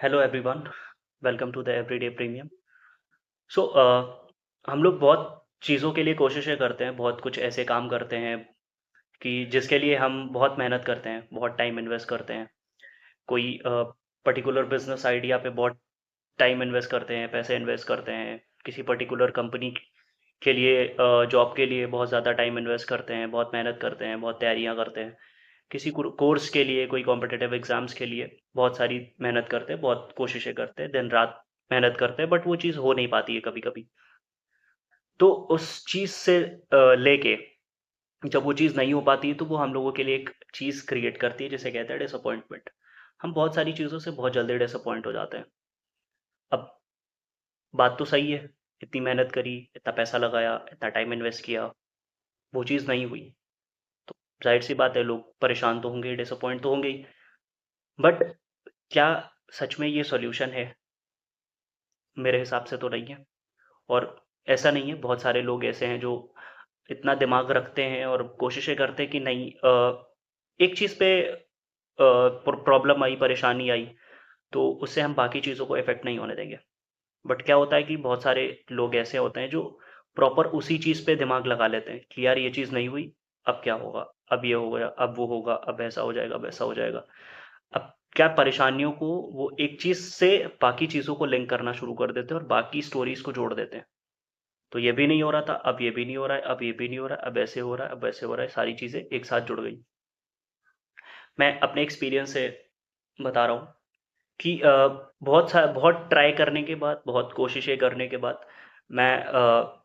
Hello everyone, welcome to the everyday premium. So हम लोग बहुत चीज़ों के लिए कोशिशें करते हैं, बहुत कुछ ऐसे काम करते हैं कि जिसके लिए हम बहुत मेहनत करते हैं, बहुत टाइम इन्वेस्ट करते हैं। कोई पर्टिकुलर बिजनेस आइडिया पे बहुत टाइम इन्वेस्ट करते हैं, पैसे इन्वेस्ट करते हैं। किसी पर्टिकुलर कंपनी के लिए, जॉब के लिए बहुत ज़्यादा टाइम इन्वेस्ट करते हैं, बहुत मेहनत करते हैं, बहुत तैयारियां करते हैं। किसी कोर्स के लिए, कोई कॉम्पिटिटिव एग्जाम्स के लिए बहुत सारी मेहनत करते हैं, बहुत कोशिशें करते हैं, दिन रात मेहनत करते हैं, बट वो चीज़ हो नहीं पाती है कभी कभी। तो उस चीज़ से लेके जब वो चीज़ नहीं हो पाती है तो वो हम लोगों के लिए एक चीज़ क्रिएट करती है जिसे कहते हैं डिसअपॉइंटमेंट। हम बहुत सारी चीज़ों से बहुत जल्दी डिसअपॉइंट हो जाते हैं। अब बात तो सही है, इतनी मेहनत करी, इतना पैसा लगाया, इतना टाइम इन्वेस्ट किया, वो चीज़ नहीं हुई, तो जाहिर सी बात है, लोग परेशान तो होंगे, डिसअपॉइंट तो होंगे ही। बट क्या सच में ये सॉल्यूशन है? मेरे हिसाब से तो नहीं है। और ऐसा नहीं है, बहुत सारे लोग ऐसे हैं जो इतना दिमाग रखते हैं और कोशिशें करते हैं कि नहीं, एक चीज़ पे प्रॉब्लम आई, परेशानी आई, तो उससे हम बाकी चीज़ों को इफेक्ट नहीं होने देंगे। बट क्या होता है कि बहुत सारे लोग ऐसे होते हैं जो प्रॉपर उसी चीज़ पे दिमाग लगा लेते हैं कि यार ये चीज़ नहीं हुई, अब क्या होगा, अब ये हो गया, अब वो होगा, अब ऐसा हो जाएगा, वैसा हो जाएगा। अब क्या परेशानियों को वो एक चीज़ से बाकी चीज़ों को लिंक करना शुरू कर देते हैं और बाकी स्टोरीज को जोड़ देते हैं। तो ये भी नहीं हो रहा था, अब ये भी नहीं हो रहा है, अब ये भी नहीं हो रहा है, अब ऐसे हो रहा है, अब ऐसे हो रहा है, सारी चीज़ें एक साथ जुड़ गई। मैं अपने एक्सपीरियंस से बता रहा हूँ कि बहुत ट्राई करने के बाद, बहुत कोशिशें करने के बाद, मैं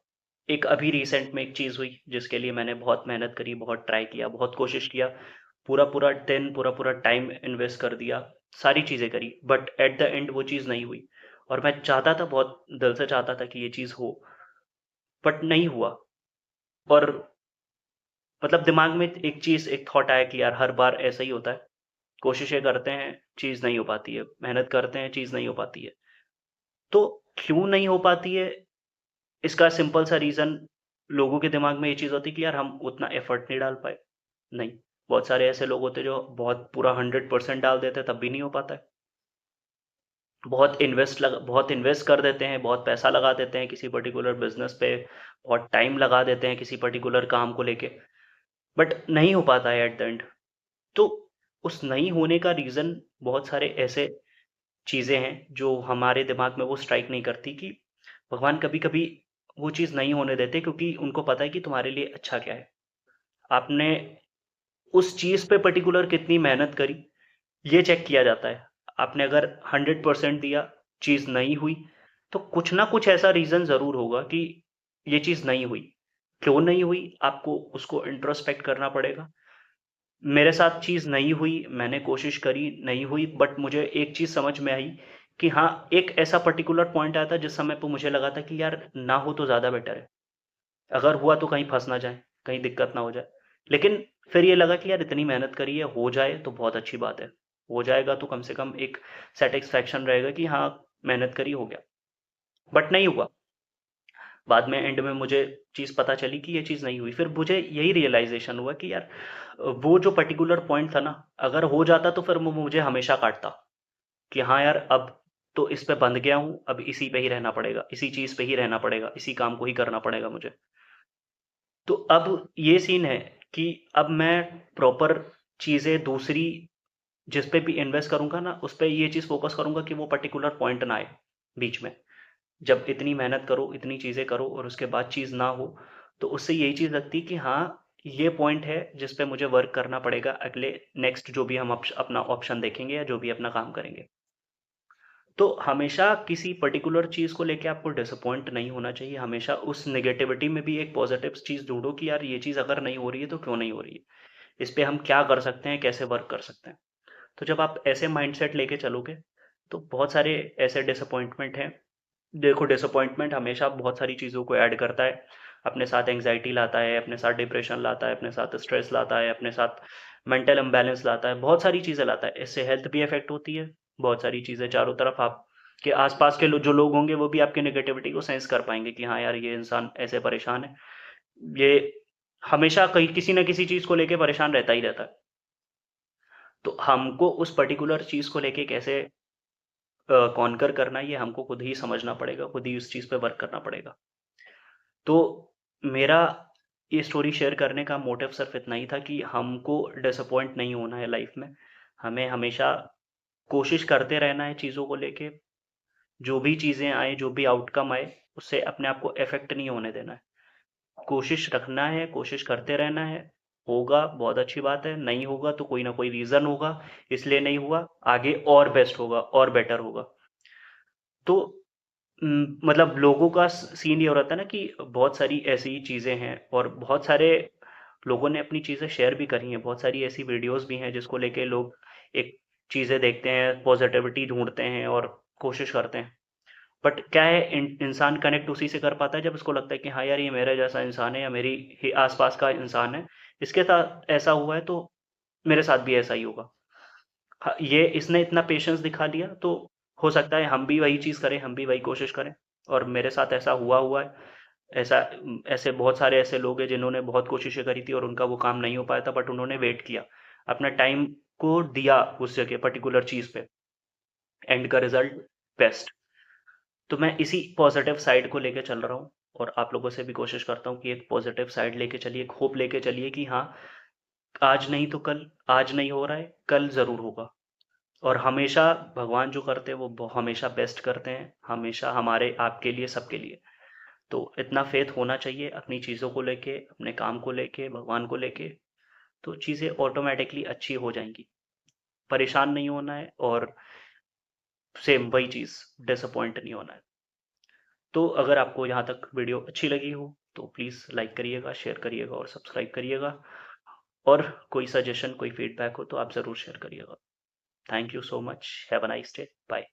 एक अभी रिसेंट में एक चीज़ हुई जिसके लिए मैंने बहुत मेहनत करी, बहुत ट्राई किया, बहुत कोशिश किया, पूरा पूरा दिन, पूरा पूरा टाइम इन्वेस्ट कर दिया, सारी चीज़ें करी, बट एट द एंड वो चीज़ नहीं हुई। और मैं चाहता था, बहुत दिल से चाहता था कि ये चीज़ हो, बट नहीं हुआ। और मतलब दिमाग में एक चीज़, एक थॉट आया कि यार हर बार ऐसा ही होता है, कोशिशें करते हैं, चीज़ नहीं हो पाती है, मेहनत करते हैं, चीज़ नहीं हो पाती है। तो क्यों नहीं हो पाती है? इसका सिंपल सा रीज़न, लोगों के दिमाग में ये चीज़ होती है कि यार हम उतना एफर्ट नहीं डाल पाए। नहीं, बहुत सारे ऐसे लोग होते हैं जो बहुत पूरा 100% डाल देते हैं, तब भी नहीं हो पाता है। बहुत इन्वेस्ट कर देते हैं, बहुत पैसा लगा देते हैं किसी पर्टिकुलर बिजनेस पे, बहुत टाइम लगा देते हैं किसी पर्टिकुलर काम को लेके, बट नहीं हो पाता है एट द एंड। तो उस नहीं होने का रीज़न, बहुत सारे ऐसे चीज़ें हैं जो हमारे दिमाग में वो स्ट्राइक नहीं करती कि भगवान कभी कभी वो चीज़ नहीं होने देते, क्योंकि उनको पता है कि तुम्हारे लिए अच्छा क्या है। आपने उस चीज़ पे पर्टिकुलर कितनी मेहनत करी, ये चेक किया जाता है। आपने अगर 100% दिया, चीज़ नहीं हुई, तो कुछ ना कुछ ऐसा रीज़न ज़रूर होगा कि ये चीज़ नहीं हुई। क्यों नहीं हुई, आपको उसको इंट्रोस्पेक्ट करना पड़ेगा। मेरे साथ चीज़ नहीं हुई, मैंने कोशिश करी, नहीं हुई, बट मुझे एक चीज़ समझ में आई कि हाँ, एक ऐसा पर्टिकुलर पॉइंट आया था जिस समय पे मुझे लगा था कि यार ना हो तो ज़्यादा बेटर है। अगर हुआ तो कहीं फँस ना जाए, कहीं दिक्कत ना हो जाए। लेकिन फिर ये लगा कि यार इतनी मेहनत करी है, हो जाए तो बहुत अच्छी बात है। हो जाएगा तो कम से कम एक सैटिस्फैक्शन रहेगा कि हाँ, मेहनत करी, हो गया। बट नहीं हुआ। बाद में एंड में मुझे चीज़ पता चली कि ये चीज़ नहीं हुई। फिर मुझे यही रियलाइज़ेशन हुआ कि यार वो जो पर्टिकुलर पॉइंट था ना, अगर हो जाता तो फिर वो मुझे हमेशा काटता कि हाँ यार, अब तो इस पे बंध गया हूँ, अब इसी पे ही रहना पड़ेगा, इसी चीज़ पे ही रहना पड़ेगा, इसी काम को ही करना पड़ेगा मुझे। तो अब ये सीन है कि अब मैं प्रॉपर चीज़ें दूसरी जिस पे भी इन्वेस्ट करूँगा ना, उस पे ये चीज़ फ़ोकस करूँगा कि वो पर्टिकुलर पॉइंट ना आए बीच में। जब इतनी मेहनत करो, इतनी चीज़ें करो और उसके बाद चीज़ ना हो, तो उससे यही चीज़ लगती है कि हाँ, ये पॉइंट है जिस पे मुझे वर्क करना पड़ेगा अगले नेक्स्ट जो भी हम अपना ऑप्शन देखेंगे या जो भी अपना काम करेंगे। तो हमेशा किसी पर्टिकुलर चीज़ को लेके आपको डिसअपॉइंट नहीं होना चाहिए। हमेशा उस नेगेटिविटी में भी एक पॉजिटिव चीज़ ढूँढो कि यार ये चीज़ अगर नहीं हो रही है तो क्यों नहीं हो रही है? इस पे हम क्या कर सकते हैं, कैसे वर्क कर सकते हैं? तो जब आप ऐसे माइंडसेट लेके चलोगे, तो बहुत सारे ऐसे डिसअपॉइंटमेंट हैं। देखो, डिसअपॉइंटमेंट हमेशा बहुत सारी चीज़ों को ऐड करता है। अपने साथ एंग्ज़ायटी लाता है, अपने साथ डिप्रेशन लाता है, अपने साथ स्ट्रेस लाता है, अपने साथ मेंटल इम्बैलेंस लाता है, बहुत सारी चीज़ें लाता है। इससे हेल्थ भी अफ़ेक्ट होती है, बहुत सारी चीज़ें चारों तरफ आपके आस-पास के जो लोग होंगे वो भी आपकी नेगेटिविटी को सेंस कर पाएँगे कि हाँ यार, ये इंसान ऐसे परेशान है। ये हमेशा कहीं किसी न किसी चीज़ को लेके परेशान रहता ही रहता है। तो हमको उस पर्टिकुलर चीज़ को लेके कैसे कॉन्कर करना है ये हमको खुद ही समझना पड़ेगा, खुद ही उस चीज़ पे वर्क करना पड़ेगा। तो मेरा ये स्टोरी शेयर करने का मोटिव सिर्फ इतना ही था कि हमको डिसअपॉइंट नहीं होना है लाइफ में। हमें हमेशा कोशिश करते रहना है चीज़ों को लेके, जो भी चीज़ें आए, जो भी आउटकम आए, उससे अपने आप को अफेक्ट नहीं होने देना है। कोशिश रखना है, कोशिश करते रहना है। होगा बहुत अच्छी बात है, नहीं होगा तो कोई ना कोई रीज़न होगा, इसलिए नहीं हुआ, आगे और बेस्ट होगा और बेटर होगा। तो मतलब लोगों का सीन ये हो रहता है ना कि बहुत सारी ऐसी चीज़ें हैं और बहुत सारे लोगों ने अपनी चीज़ें शेयर भी करी हैं, बहुत सारी ऐसी वीडियोस भी हैं जिसको लेके लोग एक चीज़ें देखते हैं, पॉजिटिविटी ढूंढते हैं और कोशिश करते हैं। बट क्या है, इंसान कनेक्ट उसी से कर पाता है जब उसको लगता है कि हाँ यार, ये मेरे जैसा इंसान है या मेरी ही आसपास का इंसान है, इसके साथ ऐसा हुआ है तो मेरे साथ भी ऐसा ही होगा। हाँ, ये इसने इतना पेशेंस दिखा दिया तो हो सकता है हम भी वही चीज़ करें, हम भी वही कोशिश करें। और मेरे साथ ऐसा हुआ हुआ है। ऐसा ऐसे बहुत सारे ऐसे लोग हैं जिन्होंने बहुत कोशिशें करी थी और उनका वो काम नहीं हो पाया था, बट उन्होंने वेट किया, अपना टाइम को दिया उस जगह पर्टिकुलर चीज़ पे, एंड का रिजल्ट बेस्ट। तो मैं इसी पॉजिटिव साइड को लेके चल रहा हूँ और आप लोगों से भी कोशिश करता हूँ कि एक पॉजिटिव साइड लेके चलिए, एक होप लेके चलिए कि हाँ, आज नहीं तो कल, आज नहीं हो रहा है कल ज़रूर होगा। और हमेशा भगवान जो करते हैं वो हमेशा बेस्ट करते हैं, हमेशा हमारे आपके लिए, सबके लिए। तो इतना फेथ होना चाहिए अपनी चीज़ों को लेके, अपने काम को लेके, भगवान को लेके, तो चीज़ें ऑटोमेटिकली अच्छी हो जाएंगी। परेशान नहीं होना है और सेम वही चीज़, डिसअपॉइंट नहीं होना है। तो अगर आपको यहाँ तक वीडियो अच्छी लगी हो तो प्लीज़ लाइक करिएगा, शेयर करिएगा और सब्सक्राइब करिएगा। और कोई सजेशन, कोई फीडबैक हो तो आप ज़रूर शेयर करिएगा। Thank you so much, have a nice day, bye.